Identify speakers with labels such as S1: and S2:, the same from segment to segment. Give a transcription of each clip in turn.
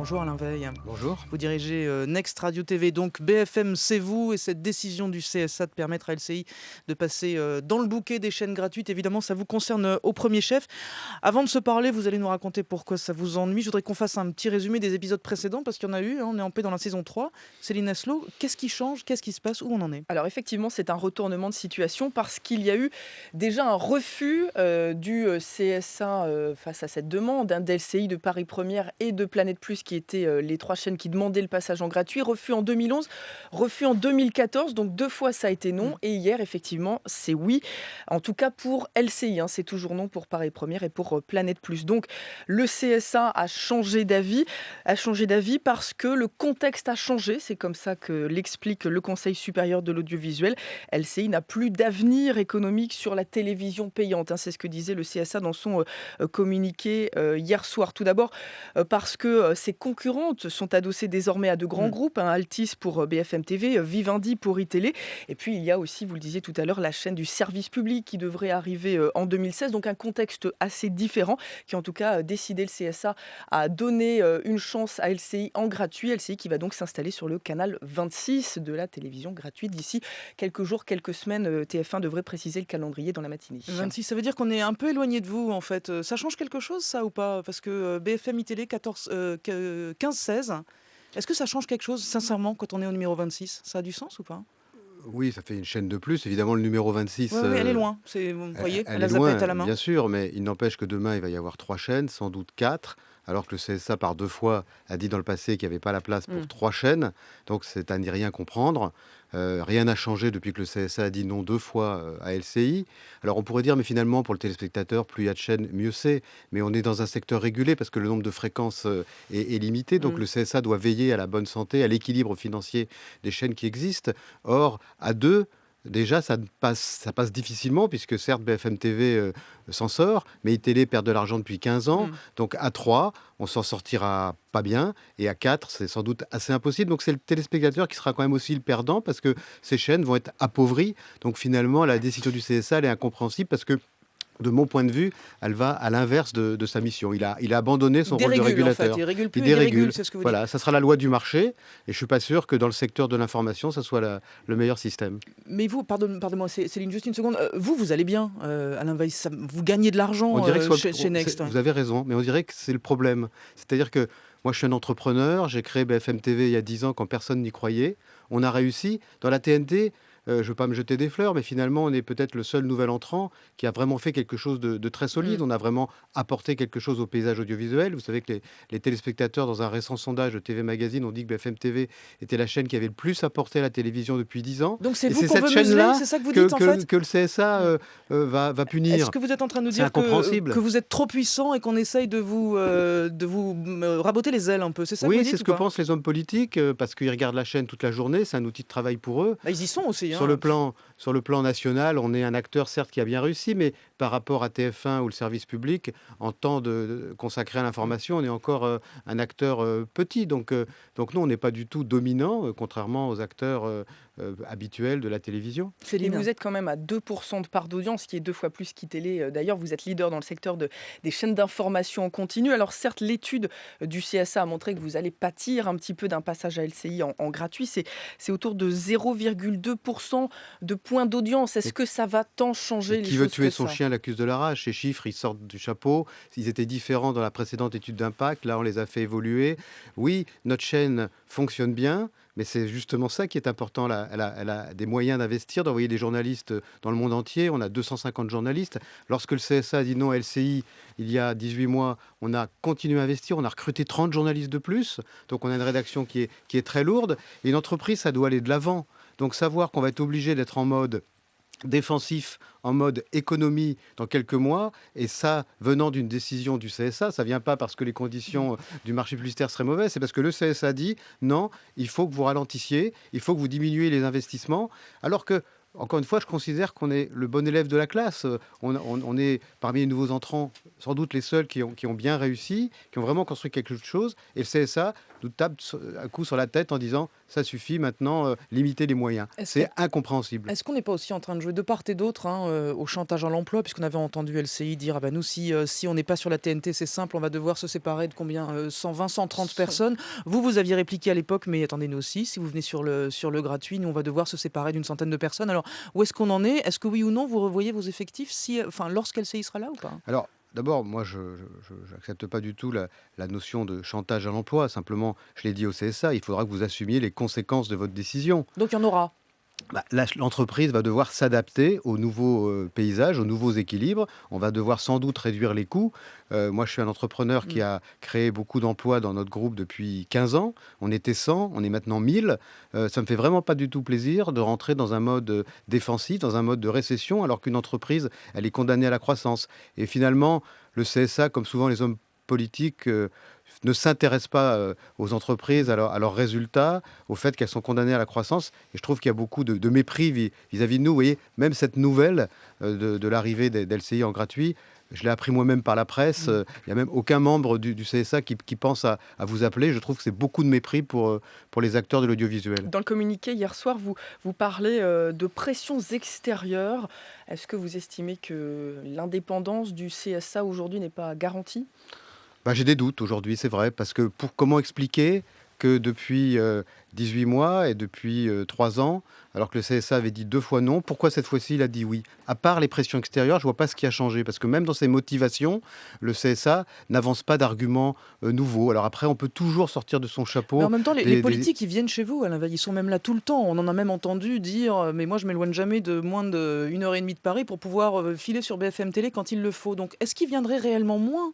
S1: Bonjour Alain Veil.
S2: Bonjour.
S1: Vous dirigez Next Radio TV, donc BFM c'est vous, et cette décision du CSA de permettre à LCI de passer dans le bouquet des chaînes gratuites, évidemment ça vous concerne au premier chef. Avant de se parler, vous allez nous raconter pourquoi ça vous ennuie. Je voudrais qu'on fasse un petit résumé des épisodes précédents, parce qu'il y en a eu, hein, on est en paix dans la saison 3. Céline Aslo, qu'est-ce qui change, qu'est-ce qui se passe, où on en est?
S3: Alors effectivement, c'est un retournement de situation parce qu'il y a eu déjà un refus du CSA face à cette demande d'LCI, de Paris Première et de Planète Plus, qui étaient les trois chaînes qui demandaient le passage en gratuit. Refus en 2011, refus en 2014, donc 2 fois ça a été non. Et hier, effectivement, c'est oui. En tout cas pour LCI, hein, c'est toujours non pour Paris Première et pour Planète Plus. Donc le CSA a changé d'avis parce que le contexte a changé. C'est comme ça que l'explique le Conseil supérieur de l'audiovisuel. LCI n'a plus d'avenir économique sur la télévision payante, hein. C'est ce que disait le CSA dans son communiqué hier soir. Tout d'abord parce que ses concurrentes sont adossées désormais à de grands groupes, hein, Altice pour BFM TV, Vivendi pour iTélé. Et puis il y a aussi, vous le disiez tout à l'heure, la chaîne du service public qui devrait arriver en 2016. Donc un contexte assez différent qui en tout cas a décidé le CSA à donner une chance à LCI en gratuit. LCI qui va donc s'installer sur le canal 26 de la télévision gratuite d'ici quelques jours, quelques semaines. TF1 devrait préciser le calendrier dans la matinée.
S1: 26, ça veut dire qu'on est un peu éloigné de vous en fait. Ça change quelque chose ça ou pas? Parce que BFM iTélé 15-16, est-ce que ça change quelque chose sincèrement quand on est au numéro 26? Ça a du sens ou pas?
S2: Oui, ça fait une chaîne de plus. Évidemment, le numéro 26,
S1: Oui, elle est loin. Vous voyez,
S2: elle
S1: elle
S2: est
S1: a
S2: loin,
S1: zapette à la main.
S2: bien sûr, mais il n'empêche que demain, il va y avoir 3 chaînes, sans doute 4, alors que le CSA, par 2 fois, a dit dans le passé qu'il n'y avait pas la place pour 3 chaînes. Donc, c'est à n'y rien comprendre. Rien n'a changé depuis que le CSA a dit non 2 fois à LCI. Alors, on pourrait dire, mais finalement, pour le téléspectateur, plus il y a de chaînes, mieux c'est. Mais on est dans un secteur régulé parce que le nombre de fréquences est limité. Donc, le CSA doit veiller à la bonne santé, à l'équilibre financier des chaînes qui existent. Or, à 2, déjà, ça passe difficilement, puisque certes, BFM TV s'en sort, mais iTélé perd de l'argent depuis 15 ans. Donc à 3, on s'en sortira pas bien, et à 4, c'est sans doute assez impossible. Donc c'est le téléspectateur qui sera quand même aussi le perdant, parce que ces chaînes vont être appauvries. Donc finalement, la décision du CSA, elle est incompréhensible, parce que de mon point de vue, elle va à l'inverse de sa mission. Il a abandonné son rôle de régulateur.
S1: En fait. Il régule plus,
S2: Il
S1: il dérégule,
S2: dérégule.
S1: c'est ce que vous
S2: Voilà,
S1: dites.
S2: ça sera la loi du marché, et je ne suis pas sûr que dans le secteur de l'information, ça soit le meilleur système.
S1: Mais vous, pardonnez-moi, Céline, juste une seconde. Vous allez bien, Alain Veil, vous gagnez de
S2: On
S1: l'argent
S2: dirait que
S1: chez Next.
S2: vous avez raison, mais on dirait que c'est le problème. C'est-à-dire que moi, je suis un entrepreneur, j'ai créé BFM TV il y a 10 ans quand personne n'y croyait. On a réussi. Dans la TNT, je ne veux pas me jeter des fleurs, mais finalement, on est peut-être le seul nouvel entrant qui a vraiment fait quelque chose de très solide. On a vraiment apporté quelque chose au paysage audiovisuel. Vous savez que les téléspectateurs, dans un récent sondage de TV Magazine, ont dit que BFM TV était la chaîne qui avait le plus apporté à la télévision depuis 10 ans.
S1: Donc c'est
S2: Et
S1: vous
S2: c'est
S1: qu'on
S2: cette
S1: veut museler,
S2: chaîne-là
S1: c'est ça que vous dites en fait?
S2: que le CSA va punir.
S1: Est-ce que vous êtes en train de nous
S2: C'est
S1: dire
S2: incompréhensible.
S1: que vous êtes trop puissant et qu'on essaye de vous raboter les ailes un peu? C'est ça que vous
S2: Oui,
S1: dites
S2: c'est ce
S1: ou
S2: que
S1: pas?
S2: pensent les hommes politiques, parce qu'ils regardent la chaîne toute la journée, c'est un outil de travail pour eux.
S1: Bah, ils y sont aussi.
S2: Sur le plan national, on est un acteur certes qui a bien réussi, mais par rapport à TF1 ou le service public, en temps de consacré à l'information, on est encore un acteur petit. Donc nous, on n'est pas du tout dominant, contrairement aux acteurs habituels de la télévision.
S3: Et
S1: Céline.
S3: vous êtes quand même à 2% de part d'audience, qui est 2 fois plus qu'iTélé. D'ailleurs, vous êtes leader dans le secteur des chaînes d'information en continu. Alors certes, l'étude du CSA a montré que vous allez pâtir un petit peu d'un passage à LCI en gratuit. C'est autour de 0,2% de points d'audience. Est-ce que ça va tant changer
S2: Et
S3: les
S2: qui veut
S3: choses
S2: tuer
S3: que
S2: son
S3: ça?
S2: chien l'accuse de la rage. Ces chiffres, ils sortent du chapeau. Ils étaient différents dans la précédente étude d'impact. Là, on les a fait évoluer. Oui, notre chaîne fonctionne bien, mais c'est justement ça qui est important. Elle a des moyens d'investir, d'envoyer des journalistes dans le monde entier. On a 250 journalistes. Lorsque le CSA a dit non à LCI, il y a 18 mois, on a continué à investir. On a recruté 30 journalistes de plus. Donc, on a une rédaction qui est très lourde. Et une entreprise, ça doit aller de l'avant. Donc, savoir qu'on va être obligé d'être en mode défensif, en mode économie dans quelques mois, et ça venant d'une décision du CSA, ça vient pas parce que les conditions du marché publicitaire seraient mauvaises, c'est parce que le CSA dit non, il faut que vous ralentissiez, il faut que vous diminuiez les investissements, alors que encore une fois, je considère qu'on est le bon élève de la classe. On est parmi les nouveaux entrants, sans doute les seuls qui ont bien réussi, qui ont vraiment construit quelque chose. Et le CSA nous tape un coup sur la tête en disant ça suffit maintenant, limiter les moyens. C'est incompréhensible.
S1: Est-ce qu'on n'est pas aussi en train de jouer de part et d'autre au chantage à l'emploi, puisqu'on avait entendu LCI dire ah ben nous si on n'est pas sur la TNT c'est simple, on va devoir se séparer de combien 120, 130 personnes. Vous aviez répliqué à l'époque, mais attendez, nous aussi, si vous venez sur le gratuit, nous on va devoir se séparer d'une centaine de personnes. Alors où est-ce qu'on en est? Est-ce que oui ou non vous revoyez vos effectifs lorsqu'LCI sera là ou pas?
S2: Alors, d'abord, moi, je n'accepte pas du tout la notion de chantage à l'emploi. Simplement, je l'ai dit au CSA, il faudra que vous assumiez les conséquences de votre décision.
S1: Donc il y en aura.
S2: L'entreprise va devoir s'adapter aux nouveaux paysages, aux nouveaux équilibres. On va devoir sans doute réduire les coûts. Moi, je suis un entrepreneur qui a créé beaucoup d'emplois dans notre groupe depuis 15 ans. On était 100, on est maintenant 1000. Ça me fait vraiment pas du tout plaisir de rentrer dans un mode défensif, dans un mode de récession, alors qu'une entreprise, elle est condamnée à la croissance. Et finalement, le CSA, comme souvent les hommes politiques, ne s'intéressent pas aux entreprises, à leurs résultats, au fait qu'elles sont condamnées à la croissance. Et je trouve qu'il y a beaucoup de mépris vis-à-vis de nous. Vous voyez, même cette nouvelle de l'arrivée d'LCI en gratuit, je l'ai appris moi-même par la presse. Il n'y a même aucun membre du CSA qui pense à vous appeler. Je trouve que c'est beaucoup de mépris pour les acteurs de l'audiovisuel.
S3: Dans le communiqué hier soir, vous parlez de pressions extérieures. Est-ce que vous estimez que l'indépendance du CSA aujourd'hui n'est pas garantie ?
S2: J'ai des doutes aujourd'hui, c'est vrai, parce que comment expliquer que depuis 18 mois et depuis 3 ans, alors que le CSA avait dit 2 fois non, pourquoi cette fois-ci il a dit oui? À part les pressions extérieures, je ne vois pas ce qui a changé, parce que même dans ses motivations, le CSA n'avance pas d'arguments nouveaux. Alors après, on peut toujours sortir de son chapeau.
S1: Mais en même temps, les politiques, ils viennent chez vous, Alain Veil, ils sont même là tout le temps. On en a même entendu dire mais moi je m'éloigne jamais de moins d'1 heure et demie de Paris pour pouvoir filer sur BFM Télé quand il le faut. Donc est-ce qu'ils viendraient réellement moins?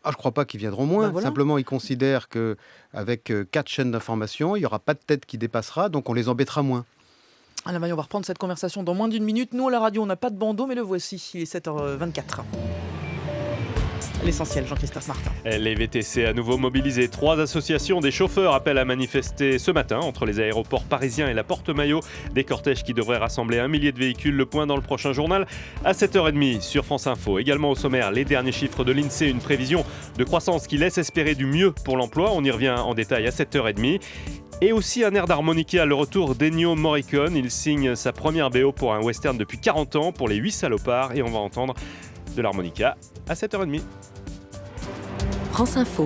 S2: Je ne crois pas qu'ils viendront moins.
S1: Voilà.
S2: Simplement, ils considèrent qu'avec 4 chaînes d'information, il n'y aura pas de tête qui dépassera, donc on les embêtera moins.
S1: Alain Veil, on va reprendre cette conversation dans moins d'une minute. Nous, à la radio, on n'a pas de bandeau, mais le voici. Il est 7h24. L'essentiel, Jean-Christophe Martin.
S4: Les VTC à nouveau mobilisés. 3 associations des chauffeurs appellent à manifester ce matin entre les aéroports parisiens et la Porte-Maillot. Des cortèges qui devraient rassembler 1 millier de véhicules. Le point dans le prochain journal à 7h30 sur France Info. Également au sommaire, les derniers chiffres de l'INSEE. Une prévision de croissance qui laisse espérer du mieux pour l'emploi. On y revient en détail à 7h30. Et aussi un air d'harmonica, le retour d'Ennio Morricone. Il signe sa première BO pour un western depuis 40 ans, pour les 8 salopards. Et on va entendre de l'harmonica à 7h30.
S5: France Info.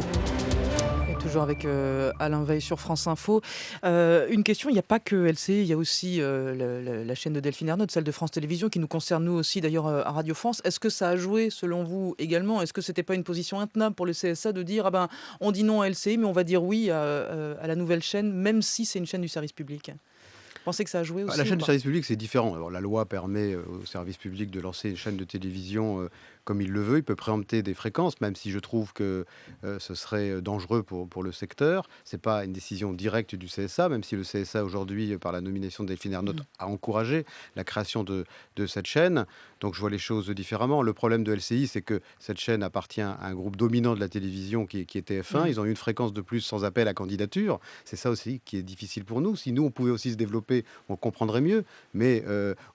S1: Et toujours avec Alain Veil sur France Info. Une question, il n'y a pas que LCI, il y a aussi la chaîne de Delphine Ernotte, celle de France Télévisions, qui nous concerne nous aussi d'ailleurs à Radio France. Est-ce que ça a joué selon vous également? Est-ce que c'était pas une position intenable pour le CSA de dire on dit non à LCI mais on va dire oui à la nouvelle chaîne, même si c'est une chaîne du service public? Vous pensez que ça a joué aussi?
S2: La chaîne du service public, c'est différent. Alors, la loi permet au service public de lancer une chaîne de télévision comme il le veut. Il peut préempter des fréquences, même si je trouve que ce serait dangereux pour le secteur. Ce n'est pas une décision directe du CSA, même si le CSA, aujourd'hui, par la nomination de Delphine Ernotte, a encouragé la création de cette chaîne. Donc, je vois les choses différemment. Le problème de LCI, c'est que cette chaîne appartient à un groupe dominant de la télévision qui est TF1. Ils ont eu une fréquence de plus sans appel à candidature. C'est ça aussi qui est difficile pour nous. Si nous, on pouvait aussi se développer, on comprendrait mieux. Mais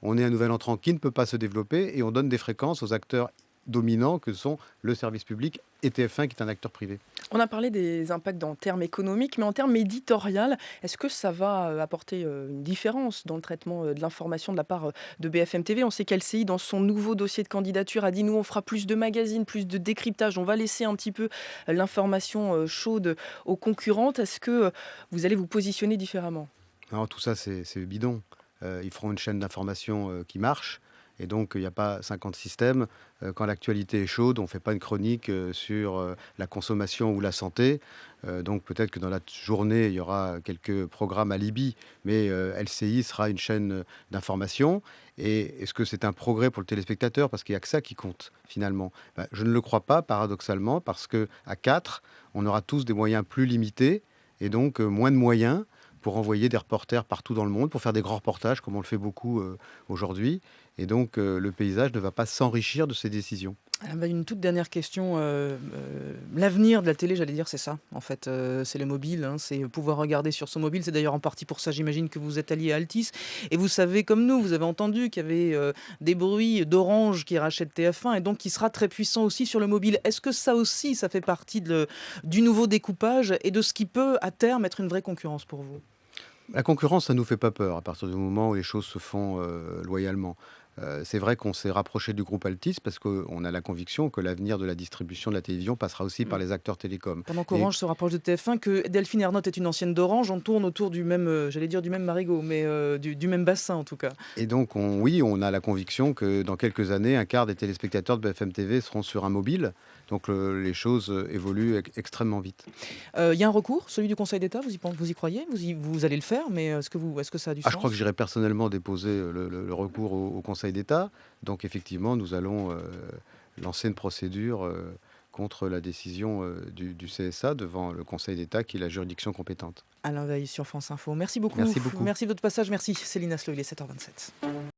S2: on est un nouvel entrant qui ne peut pas se développer et on donne des fréquences aux acteurs dominants que sont le service public et TF1 qui est un acteur privé.
S3: On a parlé des impacts en termes économiques, mais en termes éditorial, est-ce que ça va apporter une différence dans le traitement de l'information de la part de BFM TV? On sait qu'LCI, dans son nouveau dossier de candidature, a dit nous on fera plus de magazines, plus de décryptage, on va laisser un petit peu l'information chaude aux concurrentes. Est-ce que vous allez vous positionner différemment?
S2: Alors, tout ça, c'est bidon. Ils feront une chaîne d'information qui marche. Et donc, il n'y a pas 50 systèmes. Quand l'actualité est chaude, on ne fait pas une chronique sur la consommation ou la santé. Donc, peut-être que dans la journée, il y aura quelques programmes alibi. Mais LCI sera une chaîne d'information. Et est-ce que c'est un progrès pour le téléspectateur? Parce qu'il n'y a que ça qui compte, finalement. Je ne le crois pas, paradoxalement, parce qu'à 4, on aura tous des moyens plus limités et donc moins de moyens pour envoyer des reporters partout dans le monde, pour faire des grands reportages, comme on le fait beaucoup aujourd'hui. et donc le paysage ne va pas s'enrichir de ces décisions.
S1: Une toute dernière question, l'avenir de la télé, j'allais dire, c'est ça, en fait, c'est le mobile, hein, c'est pouvoir regarder sur son mobile. C'est d'ailleurs en partie pour ça, j'imagine, que vous êtes allié à Altice et vous savez comme nous, vous avez entendu qu'il y avait, des bruits d'Orange qui rachète TF1 et donc qui sera très puissant aussi sur le mobile. Est-ce que ça aussi, ça fait partie du nouveau découpage et de ce qui peut, à terme, être une vraie concurrence pour vous?
S2: La concurrence, ça ne nous fait pas peur à partir du moment où les choses se font loyalement. C'est vrai qu'on s'est rapproché du groupe Altis parce qu'on a la conviction que l'avenir de la distribution de la télévision passera aussi par
S1: Mmh.
S2: les acteurs télécoms.
S1: Pendant
S2: Et,
S1: qu'Orange se rapproche de TF1, que Delphine Ernotte est une ancienne d'Orange, on tourne autour du même, j'allais dire du même marigot, mais du même bassin en tout cas.
S2: et donc, oui, on a la conviction que dans quelques années, un quart des téléspectateurs de BFM TV seront sur un mobile. Donc les choses évoluent extrêmement vite.
S1: Il y a un recours, celui du Conseil d'État, vous y croyez? Vous allez le faire, mais est-ce que ça a du
S2: Ah, je crois
S1: sens?
S2: que j'irai personnellement déposer le recours au Conseil d'État. Donc effectivement, nous allons lancer une procédure contre la décision du CSA devant le Conseil d'État qui est la juridiction compétente.
S1: Alain Veil sur France Info. Merci beaucoup.
S2: Merci beaucoup.
S1: Merci de votre passage. Merci Céline Aslo, il est 7h27.